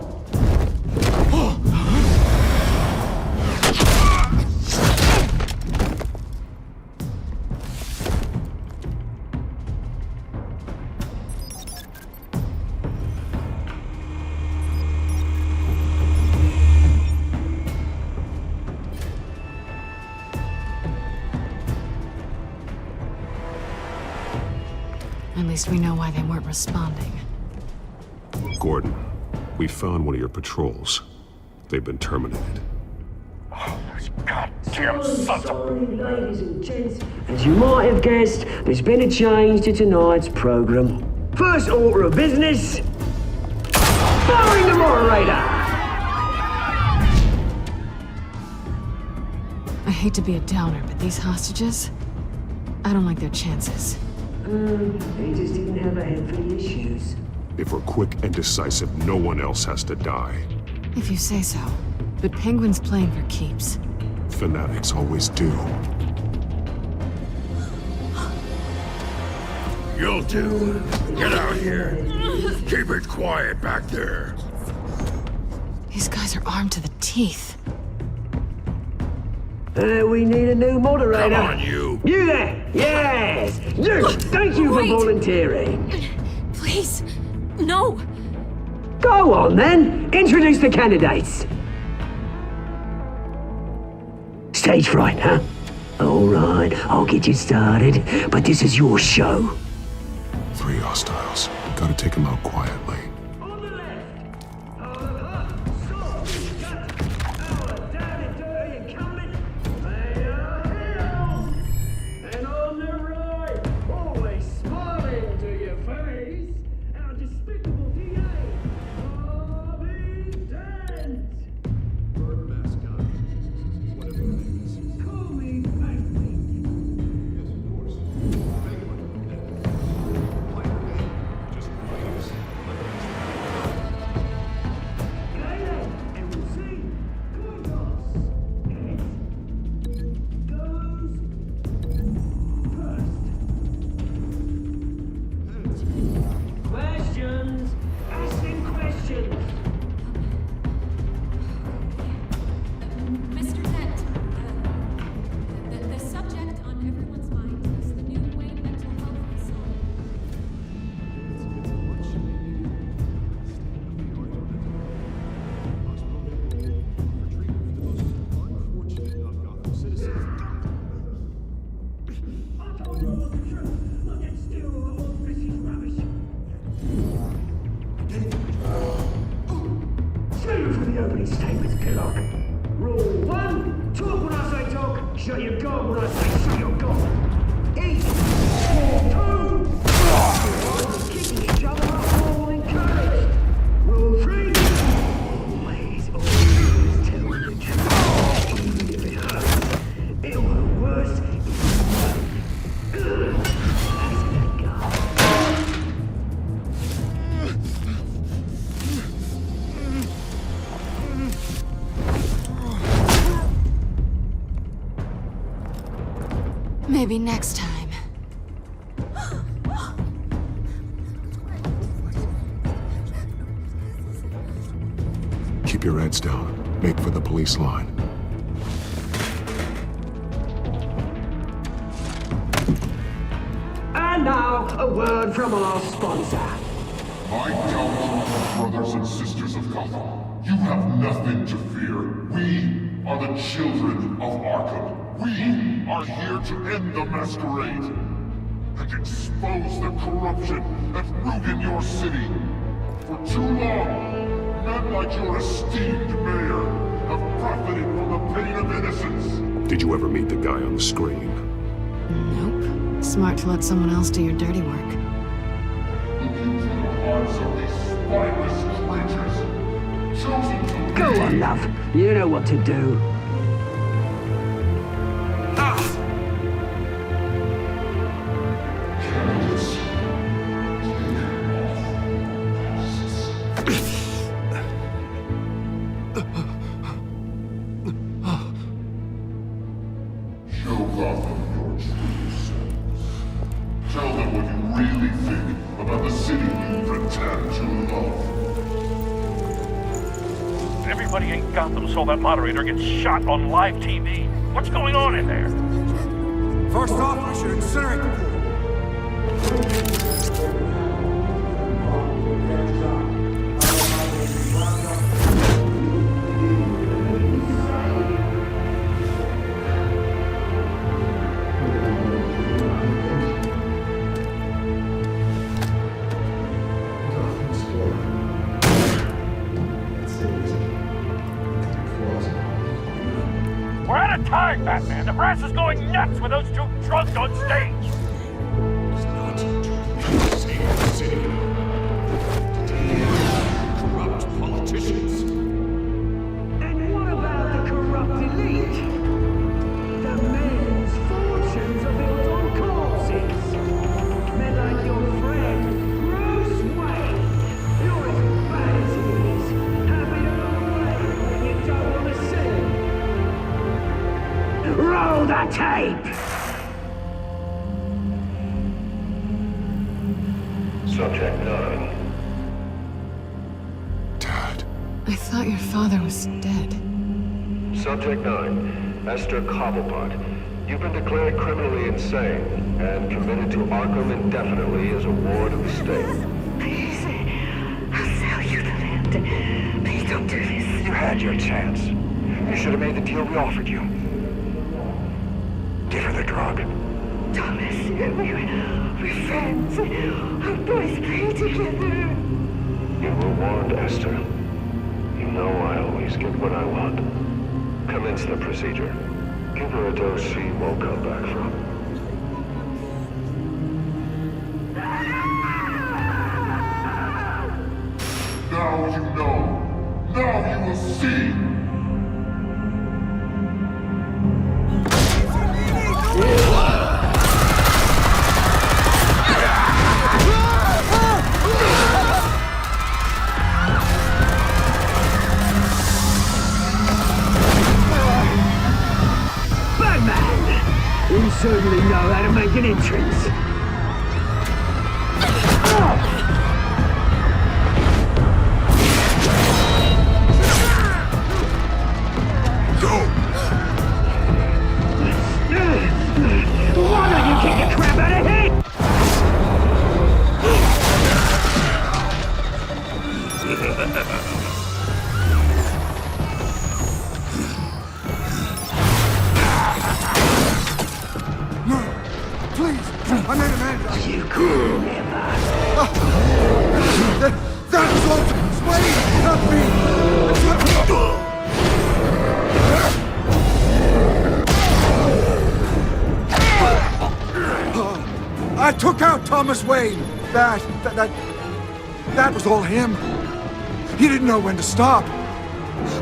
At least we know why they weren't responding. Gordon, we found one of your patrols. They've been terminated. Goddamn sons of... Ladies and gents, as you might have guessed, there's been a change to tonight's program. First order of business, firing the moderator! I hate to be a downer, but these hostages, I don't like their chances. They just didn't have a head for the issues. If we're quick and decisive, no one else has to die. If you say so. But Penguin's playing for keeps. Fanatics always do. You'll do. Get out here. Keep it quiet back there. These guys are armed to the teeth. We need a new moderator. Come on, you. You there! Yes! You! Thank you for volunteering. Please, no. Go on, then. Introduce the candidates. Stage fright, huh? All right, I'll get you started, but this is your show. 3 hostiles. Gotta take them out quietly. Maybe next time. Keep your heads down. Make for the police line. And now, a word from our sponsor. My gallant brothers and sisters of Gotham, you have nothing to fear. We are the children of Arkham. We are here to end the masquerade and expose the corruption that ruined your city. For too long, men like your esteemed mayor have profited from the pain of innocence. Did you ever meet the guy on the screen? Nope. Smart to let someone else do your dirty work. Look into the hearts of these spineless creatures, chosen to Go on, love. You know what to do. Show Gotham your true selves. Tell them what you really think about the city you pretend to love. Everybody in Gotham saw that moderator get shot on live TV. What's going on in there? First off, I should incinerate the pool. We're out of time, Batman. The brass is going nuts with those two drunks on stage. Save the city. Corrupt politicians. And what about the corrupt elite? The men's fortunes are built on corpses. Men like your friend, Bruce Wayne. You're as bad as he is. Happy to run away when you don't want to see. Roll the tape! Subject 9. I thought your father was dead. Subject 9, Esther Cobblepot. You've been declared criminally insane and committed to Arkham indefinitely as a ward of the state. Please, I'll sell you the land. Please don't do this. You had your chance. You should have made the deal we offered you. Give her the drug. Thomas, we're friends. Our boys play together. You were warned, Esther. You know I always get what I want. Commence the procedure. Give her a dose she won't come back from. Now you know. Now you will see. You certainly know how to make an entrance. Why don't you kick the crap out of him? Please, I made an end. You could never. That was all Wayne, not me. I took out Thomas Wayne. That was all him. He didn't know when to stop.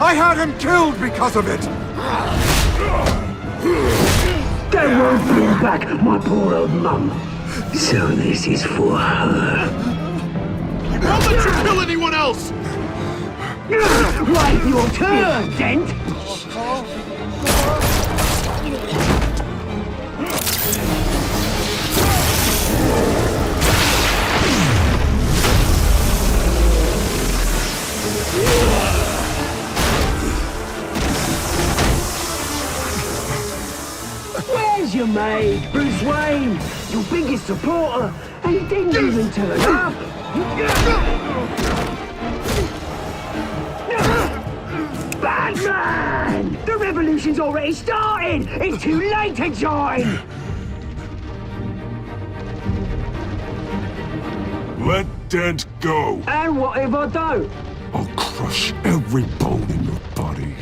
I had him killed because of it. That won't bring back my poor old mum. So this is for her. I won't let you kill anyone else! Wait your turn, Dent! was your mate, Bruce Wayne, your biggest supporter, and he didn't even turn up. Batman! The revolution's already started! It's too late to join! Let Dent go. And what if I don't? I'll crush every bone in your body.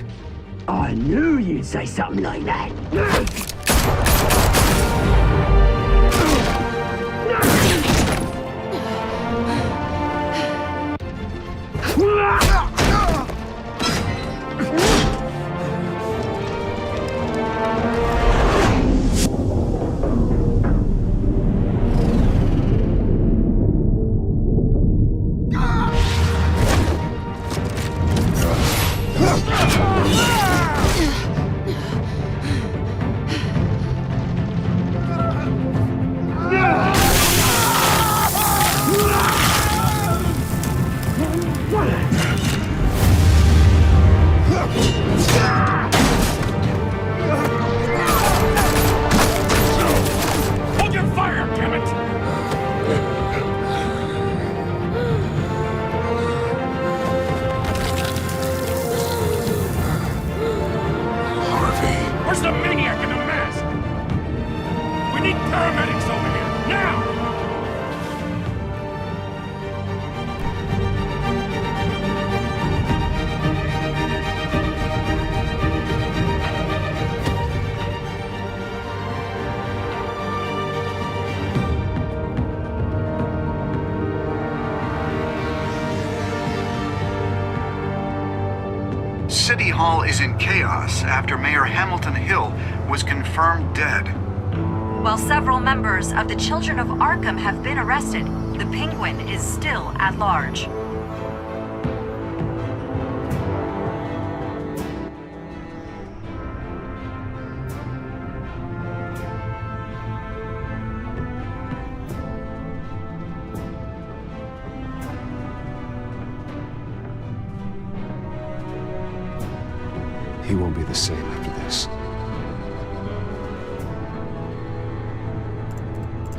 I knew you'd say something like that. Hold your fire, damn it! Harvey. Where's the maniac in the mask? We need paramedics over here, now! City Hall is in chaos after Mayor Hamilton Hill was confirmed dead. While several members of the Children of Arkham have been arrested, the Penguin is still at large. He won't be the same after this.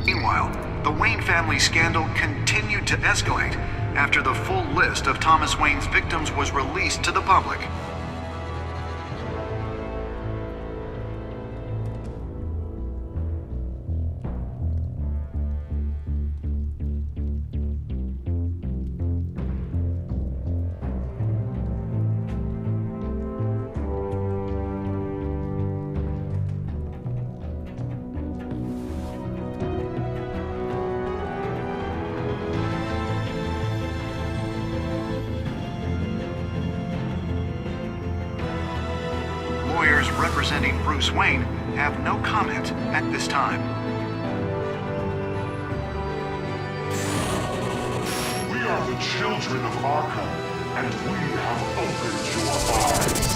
Meanwhile, the Wayne family scandal continued to escalate after the full list of Thomas Wayne's victims was released to the public. Lawyers representing Bruce Wayne have no comment at this time. We are the children of Arkham, and we have opened your eyes.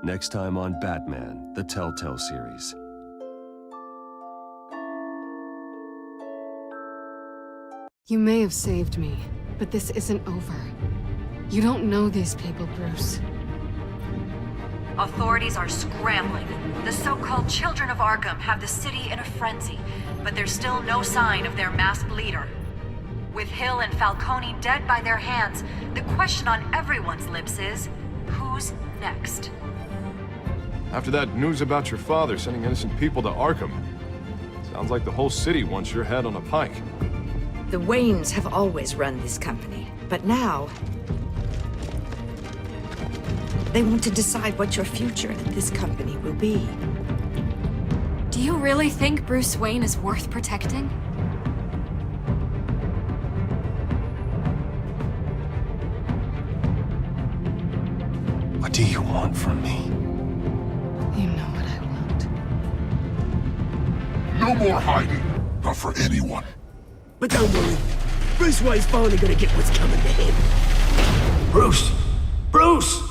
Next time on Batman, the TellTale series. You may have saved me, but this isn't over. You don't know these people, Bruce. Authorities are scrambling. The so-called Children of Arkham have the city in a frenzy, but there's still no sign of their masked leader. With Hill and Falcone dead by their hands, the question on everyone's lips is, who's next? After that news about your father sending innocent people to Arkham, sounds like the whole city wants your head on a pike. The Waynes have always run this company, but now they want to decide what your future at this company will be. Do you really think Bruce Wayne is worth protecting? do you want from me? You know what I want. No more hiding. Not for anyone. But don't worry. Bruce Wayne's finally gonna get what's coming to him. Bruce! Bruce!